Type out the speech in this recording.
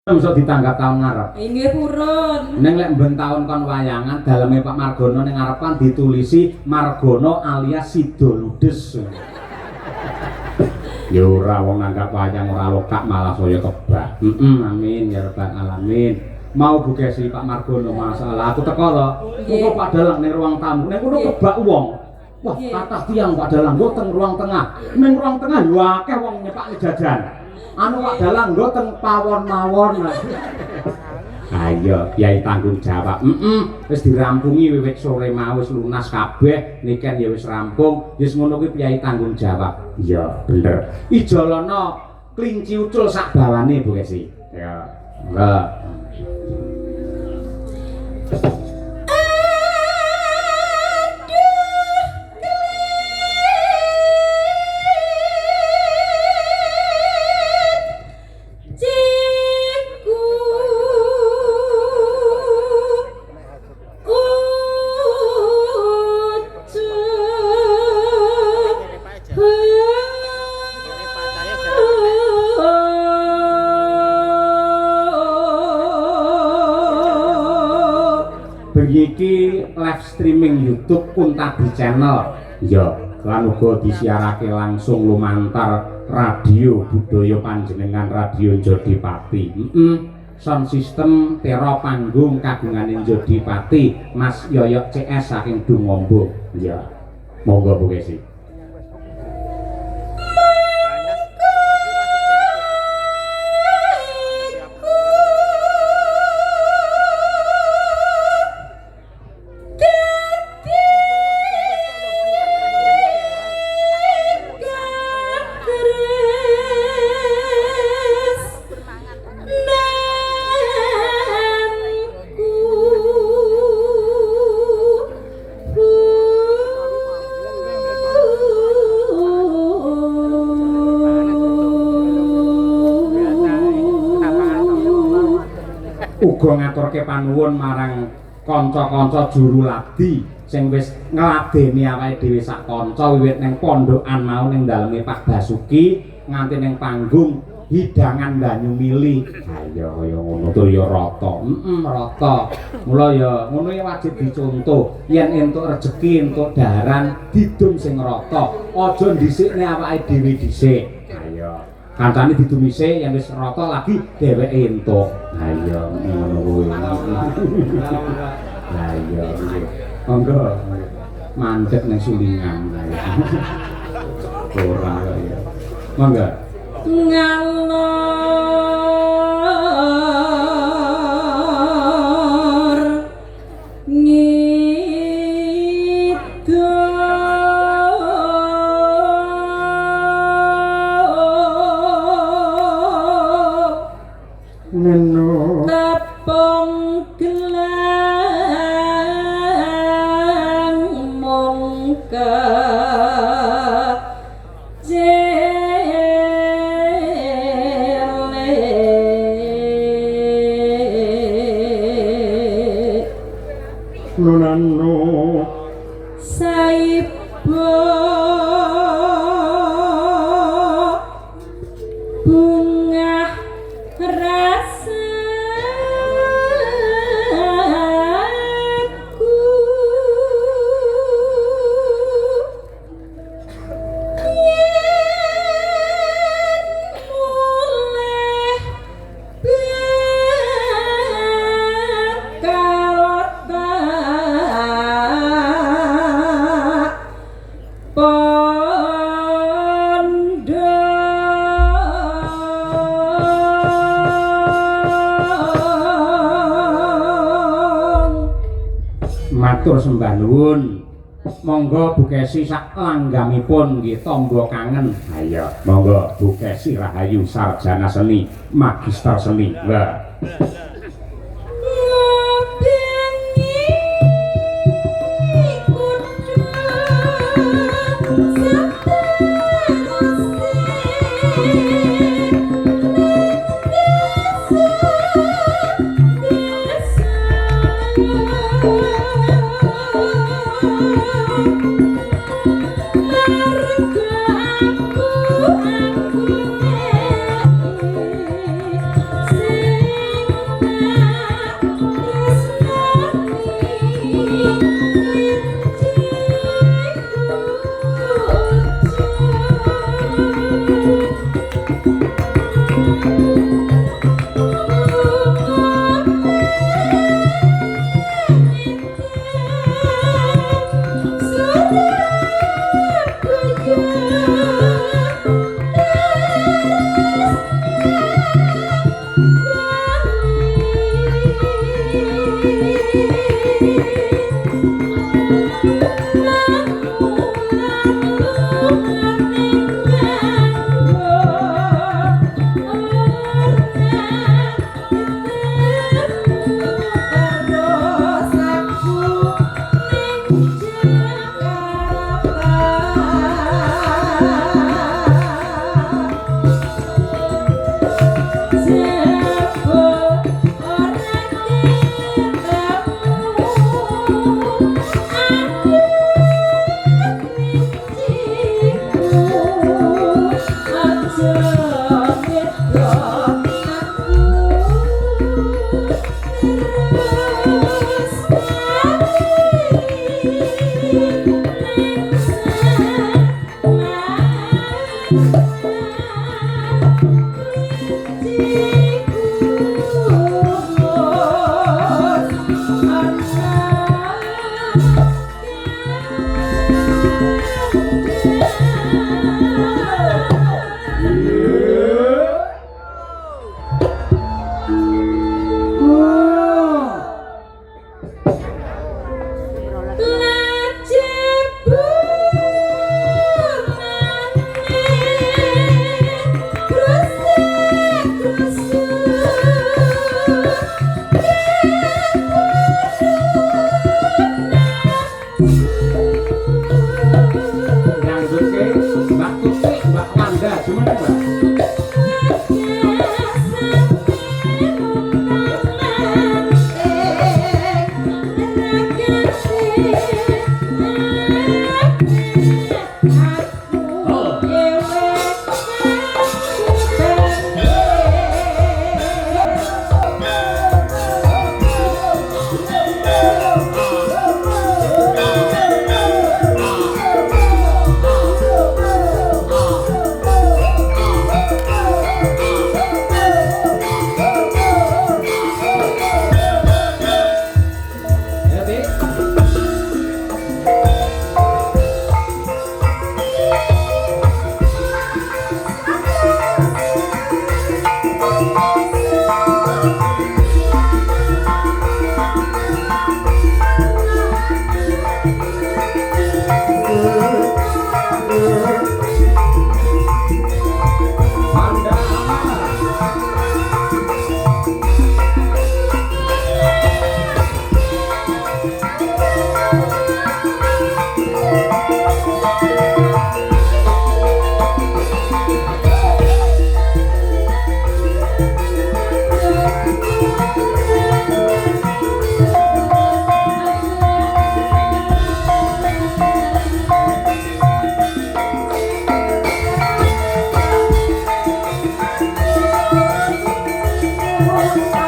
Bisa ditanggap tahun ngarep. Inggih purun. Ning lek mben taun kon wayangan daleme Pak Margono ning ngarepan ditulisi Margono alias Sido Ludes. Ya ora wong nanggap wayang ora lokak malah saya kebak. Amin ya rabbal alamin. Mau bugesi Pak Margono masalah aku teko to. Kok Pak Dalang ning ruang tamu. Ning kono kebak wong. Wah, kathah tiyang Pak Dalang nggo teng ruang tengah. Ning ruang tengah yo akeh wong nyepakne jajan. Anu Pak Dalang nggo teng pawon mawon. Ayo, Kyai tanggung jawab. Wis dirampungi wiwit sore mau wis lunas kabeh, niken ya wis rampung. Wis ngono kuwi Kyai tanggung jawab. Iya, bener. Ijolana klinci ucul sak bawane Bu Kesi. Ya. Enggak. Iki live streaming YouTube Kuntabi Channel ya lan uga disiarake langsung lumantar radio budaya panjenengan Radio Jodipati. Sound system tera panggung kagungane Jodipati Mas Yoyok CS saking Dungombo. Ya monggo Bu Kesi. Uga ngaturke panuwun marang kanca-kanca juru ladi sing wis ngladeni awake dhewe sak kanca wiwit ning pondokan mau ning daleme Pak Basuki nganti ning panggung hidangan banyu mili. Ayo kaya ngono to ya rata. Rata. Mula ya ngono ya wajib dicontoh. Yen entuk rejeki, entuk daharan didum sing rata. Aja dhisikne awake dhewe dhisik. Ayo. Kancane didumise yen wis rata lagi dheweke entuk. Ayo ngono kuwi. Lah iya. Monggo. Mandek nang sulingan. Ora ya. Monggo. Ngalor Neno tapong gelang mongka nonano saibo bunga rasaku yen mulai matur sembah nuwun. Monggo Bu Kesi sak langgamipun nggih tangga kangen. Ayo, monggo Bu Kesi Rahayu sarjana seni, magister seni. Wah. Marga aku Thank you.